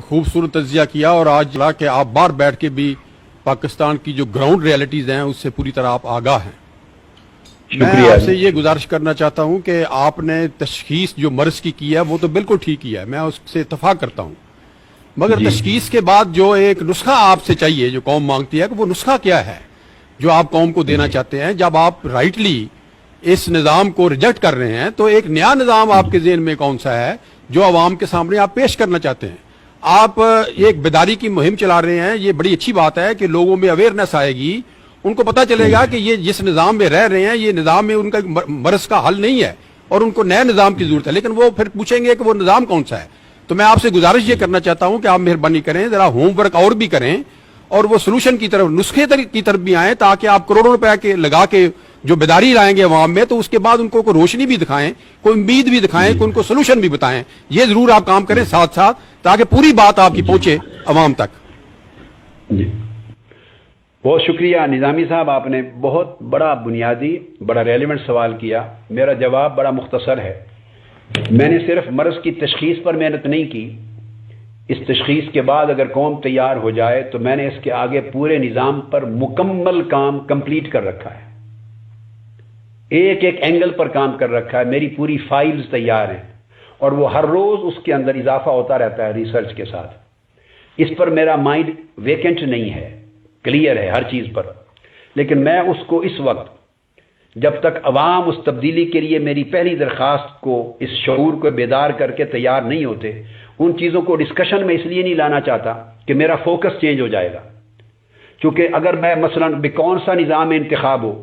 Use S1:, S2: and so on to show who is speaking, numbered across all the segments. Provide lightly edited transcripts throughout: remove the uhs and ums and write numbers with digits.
S1: خوبصورت تجزیہ کیا اور آج کہ آپ باہر بیٹھ کے بھی پاکستان کی جو گراؤنڈ ریالٹیز ہیں اس سے پوری طرح آپ آگاہ ہیں۔ میں آپ سے یہ گزارش کرنا چاہتا ہوں کہ آپ نے تشخیص جو مرض کی ہے وہ تو بالکل ٹھیک کی ہے، میں اس سے اتفاق کرتا ہوں، مگر تشخیص کے بعد جو ایک نسخہ آپ سے چاہیے جو قوم مانگتی ہے کہ وہ نسخہ کیا ہے جو آپ قوم کو دینا چاہتے ہیں۔ جب آپ رائٹلی اس نظام کو ریجیکٹ کر رہے ہیں تو ایک نیا نظام آپ کے ذہن میں کون سا ہے جو عوام کے سامنے آپ پیش کرنا چاہتے ہیں؟ آپ ایک بیداری کی مہم چلا رہے ہیں، یہ بڑی اچھی بات ہے کہ لوگوں میں اویئرنیس آئے گی، ان کو پتہ چلے گا کہ یہ جس نظام میں رہ رہے ہیں یہ نظام میں ان کا مرض کا حل نہیں ہے اور ان کو نئے نظام کی ضرورت ہے، لیکن وہ پھر پوچھیں گے کہ وہ نظام کون سا ہے۔ تو میں آپ سے گزارش یہ کرنا چاہتا ہوں کہ آپ مہربانی کریں، ذرا ہوم ورک اور بھی کریں اور وہ سولوشن کی طرف، نسخے کی طرف بھی آئیں، تاکہ آپ کروڑوں روپے کے لگا کے جو بیداری لائیں گے عوام میں تو اس کے بعد ان کو کوئی روشنی بھی دکھائیں، کوئی امید بھی دکھائیں، ان کو سولوشن بھی بتائیں۔ یہ ضرور آپ کام کریں ساتھ ساتھ تاکہ پوری بات آپ کی پہنچے عوام تک۔
S2: بہت شکریہ نظامی صاحب، آپ نے بہت بڑا بنیادی بڑا ریلیونٹ سوال کیا۔ میرا جواب بڑا مختصر ہے۔ میں نے صرف مرض کی تشخیص پر محنت نہیں کی، اس تشخیص کے بعد اگر قوم تیار ہو جائے تو میں نے اس کے آگے پورے نظام پر مکمل کام کمپلیٹ کر رکھا ہے، ایک ایک اینگل پر کام کر رکھا ہے، میری پوری فائلز تیار ہیں اور وہ ہر روز اس کے اندر اضافہ ہوتا رہتا ہے ریسرچ کے ساتھ۔ اس پر میرا مائنڈ ویکنٹ نہیں ہے، کلیئر ہے ہر چیز پر، لیکن میں اس کو اس وقت جب تک عوام اس تبدیلی کے لیے میری پہلی درخواست کو، اس شعور کو بیدار کر کے تیار نہیں ہوتے، ان چیزوں کو ڈسکشن میں اس لیے نہیں لانا چاہتا کہ میرا فوکس چینج ہو جائے گا۔ چونکہ اگر میں مثلا کون سا نظام انتخاب ہو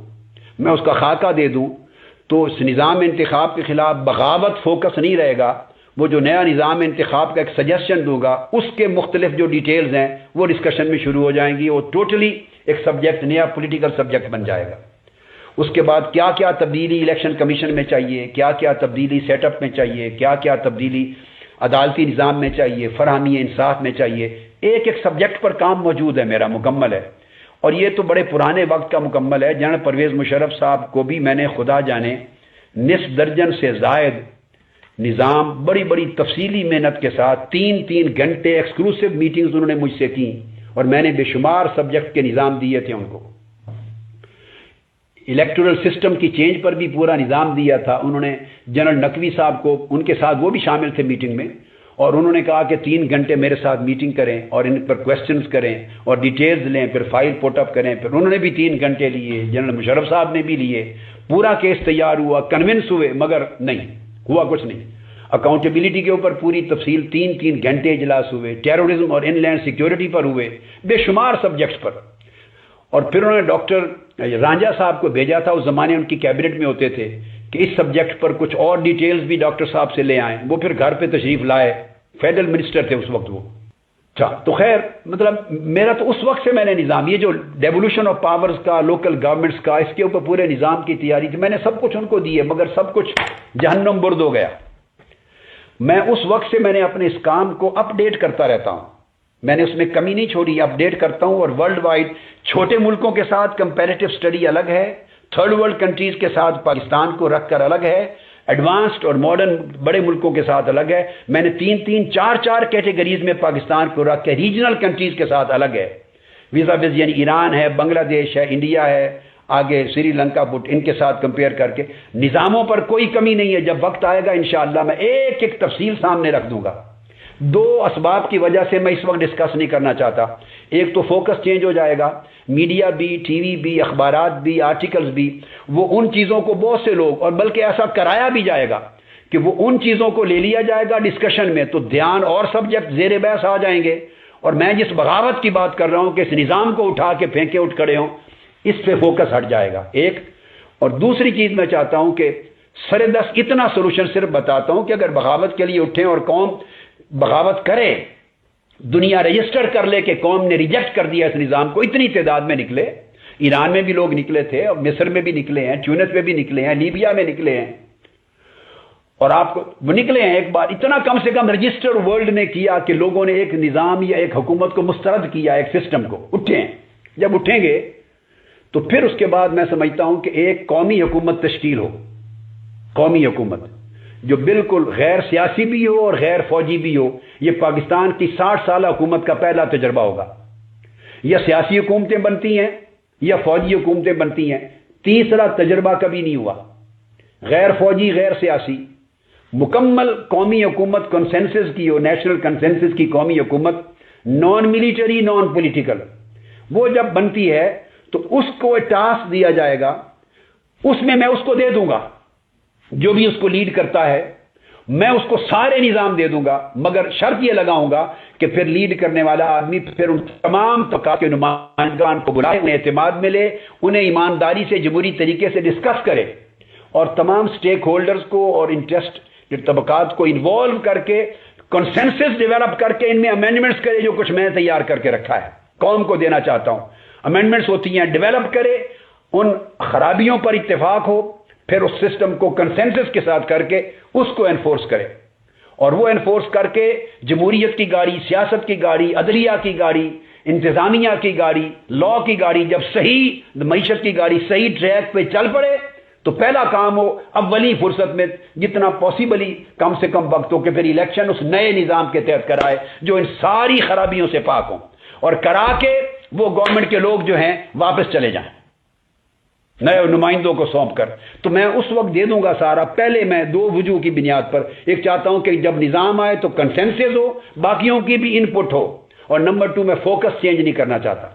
S2: میں اس کا خاکہ دے دوں تو اس نظام انتخاب کے خلاف بغاوت فوکس نہیں رہے گا، وہ جو نیا نظام انتخاب کا ایک سجیشن دوں گا اس کے مختلف جو ڈیٹیلز ہیں وہ ڈسکشن میں شروع ہو جائیں گی، وہ ٹوٹلی ایک سبجیکٹ، نیا پولیٹیکل سبجیکٹ بن جائے گا۔ اس کے بعد کیا کیا تبدیلی الیکشن کمیشن میں چاہیے، کیا کیا تبدیلی سیٹ اپ میں چاہیے، کیا کیا تبدیلی عدالتی نظام میں چاہیے، فراہمی انصاف میں چاہیے، ایک ایک سبجیکٹ پر کام موجود ہے میرا، مکمل ہے۔ اور یہ تو بڑے پرانے وقت کا مکمل ہے۔ جنرل پرویز مشرف صاحب کو بھی میں نے خدا جانے نصف درجن سے زائد نظام بڑی بڑی تفصیلی محنت کے ساتھ 3 گھنٹے ایکسکلوسیو میٹنگز انہوں نے مجھ سے کی اور میں نے بے شمار سبجیکٹ کے نظام دیے تھے ان کو۔ الیکٹورل سسٹم کی چینج پر بھی پورا نظام دیا تھا انہوں نے، جنرل نقوی صاحب کو، ان کے ساتھ وہ بھی شامل تھے میٹنگ میں، اور انہوں نے کہا کہ 3 گھنٹے میرے ساتھ میٹنگ کریں اور ان پر کویسچنز کریں اور ڈیٹیلز لیں، پھر فائل پوٹ اپ کریں۔ پھر انہوں نے بھی 3 گھنٹے لیے، جنرل مشرف صاحب نے بھی لیے، پورا کیس تیار ہوا، کنونس ہوئے، مگر نہیں ہوا کچھ نہیں۔ اکاؤنٹیبلٹی کے اوپر پوری تفصیل 3 گھنٹے اجلاس ہوئے، ٹیررزم اور ان لینڈ سیکیورٹی پر ہوئے، بے شمار سبجیکٹس پر۔ اور پھر انہوں نے ڈاکٹر رانجھا صاحب کو بھیجا تھا، اس زمانے ان کی کیبنٹ میں ہوتے تھے، کہ اس سبجیکٹ پر کچھ اور ڈیٹیلز بھی ڈاکٹر صاحب سے لے آئیں۔ وہ پھر گھر پہ تشریف لائے، فیڈرل منسٹر تھے اس وقت وہ۔ تو خیر مطلب میرا تو اس وقت سے میں نے نظام، یہ جو ڈیولوشن آف پاورز کا، لوکل گورنمنٹس کا، اس کے اوپر پورے نظام کی تیاری تھی، میں نے سب کچھ ان کو دی ہے، مگر سب کچھ جہنم برد ہو گیا۔ میں اس وقت سے میں نے اپنے اس کام کو اپ ڈیٹ کرتا رہتا ہوں، میں نے اس میں کمی نہیں چھوڑی، اپ ڈیٹ کرتا ہوں۔ اور ورلڈ وائڈ چھوٹے ملکوں کے ساتھ کمپیریٹو اسٹڈی الگ ہے، تھرڈ ورلڈ کنٹریز کے ساتھ پاکستان کو رکھ کر الگ ہے، ایڈوانسڈ اور ماڈرن بڑے ملکوں کے ساتھ الگ ہے۔ میں نے 4 کیٹیگریز میں پاکستان کو رکھ کے ریجنل کنٹریز کے ساتھ الگ ہے، ویزا ویز، یعنی ایران ہے، بنگلہ دیش ہے، انڈیا ہے، آگے سری لنکا، ان کے ساتھ کمپیئر کر کے نظاموں پر کوئی کمی نہیں ہے۔ جب وقت آئے گا انشاءاللہ میں ایک ایک تفصیل سامنے رکھ دوں گا۔ 2 اسباب کی وجہ سے میں اس وقت ڈسکس نہیں کرنا چاہتا، ایک تو فوکس چینج ہو جائے گا، میڈیا بھی، ٹی وی بھی، اخبارات بھی، آرٹیکلز بھی، وہ ان چیزوں کو بہت سے لوگ، اور بلکہ ایسا کرایا بھی جائے گا کہ وہ ان چیزوں کو لے لیا جائے گا ڈسکشن میں، تو دھیان اور سبجیکٹ زیر بحث آ جائیں گے، اور میں جس بغاوت کی بات کر رہا ہوں کہ اس نظام کو اٹھا کے پھینکے اٹھ کھڑے ہوں، اس پہ فوکس ہٹ جائے گا ایک۔ اور دوسری چیز میں چاہتا ہوں کہ سردست اتنا سولوشن صرف بتاتا ہوں کہ اگر بغاوت کے لیے اٹھیں اور قوم بغاوت کرے، دنیا رجسٹر کر لے کہ قوم نے ریجیکٹ کر دیا اس نظام کو، اتنی تعداد میں نکلے، ایران میں بھی لوگ نکلے تھے، اور مصر میں بھی نکلے ہیں، ٹیونس میں بھی نکلے ہیں، لیبیا میں نکلے ہیں، اور آپ کو وہ نکلے ہیں ایک بار، اتنا کم سے کم رجسٹر ورلڈ نے کیا کہ لوگوں نے ایک نظام یا ایک حکومت کو مسترد کیا، ایک سسٹم کو، اٹھے ہیں۔ جب اٹھیں گے تو پھر اس کے بعد میں سمجھتا ہوں کہ ایک قومی حکومت تشکیل ہو، قومی حکومت جو بالکل غیر سیاسی بھی ہو اور غیر فوجی بھی ہو. یہ پاکستان کی 60 سالہ حکومت کا پہلا تجربہ ہوگا. یا سیاسی حکومتیں بنتی ہیں یا فوجی حکومتیں بنتی ہیں, تیسرا تجربہ کبھی نہیں ہوا. غیر فوجی غیر سیاسی مکمل قومی حکومت کنسنسس کی ہو, نیشنل کنسنسس کی قومی حکومت, نان ملیٹری نان پولیٹیکل, وہ جب بنتی ہے تو اس کو ٹاسک دیا جائے گا, اس میں اس کو دے دوں گا, جو بھی اس کو لیڈ کرتا ہے میں اس کو سارے نظام دے دوں گا, مگر شرط یہ لگاؤں گا کہ پھر لیڈ کرنے والا آدمی پھر ان تمام طبقات کے نمائندگان کو بلائے, انہیں اعتماد ملے, انہیں ایمانداری سے جمہوری طریقے سے ڈسکس کرے, اور تمام سٹیک ہولڈرز کو اور انٹرسٹ طبقات کو انوالو کر کے کنسنسس ڈیولپ کر کے ان میں امینڈمنٹس کرے, جو کچھ میں تیار کر کے رکھا ہے قوم کو دینا چاہتا ہوں. امینڈمنٹس ہوتی ہیں, ڈیولپ کرے, ان خرابیوں پر اتفاق ہو, پھر اس سسٹم کو کنسنسس کے ساتھ کر کے اس کو انفورس کرے, اور وہ انفورس کر کے جمہوریت کی گاڑی, سیاست کی گاڑی, عدلیہ کی گاڑی, انتظامیہ کی گاڑی, لا کی گاڑی جب صحیح معیشت کی گاڑی صحیح ٹریک پہ چل پڑے تو پہلا کام ہو اولی فرصت میں جتنا پاسبلی کم سے کم وقت ہو کہ پھر الیکشن اس نئے نظام کے تحت کرائے جو ان ساری خرابیوں سے پاک ہوں, اور کرا کے وہ گورنمنٹ کے لوگ جو ہیں واپس چلے جائیں نئے نمائندوں کو سونپ کر. تو میں اس وقت دے دوں گا سارا. پہلے میں 2 وجوہ کی بنیاد پر, ایک چاہتا ہوں کہ جب نظام آئے تو کنسنسس ہو, باقیوں کی بھی ان پٹ ہو, اور نمبر 2 میں فوکس چینج نہیں کرنا چاہتا.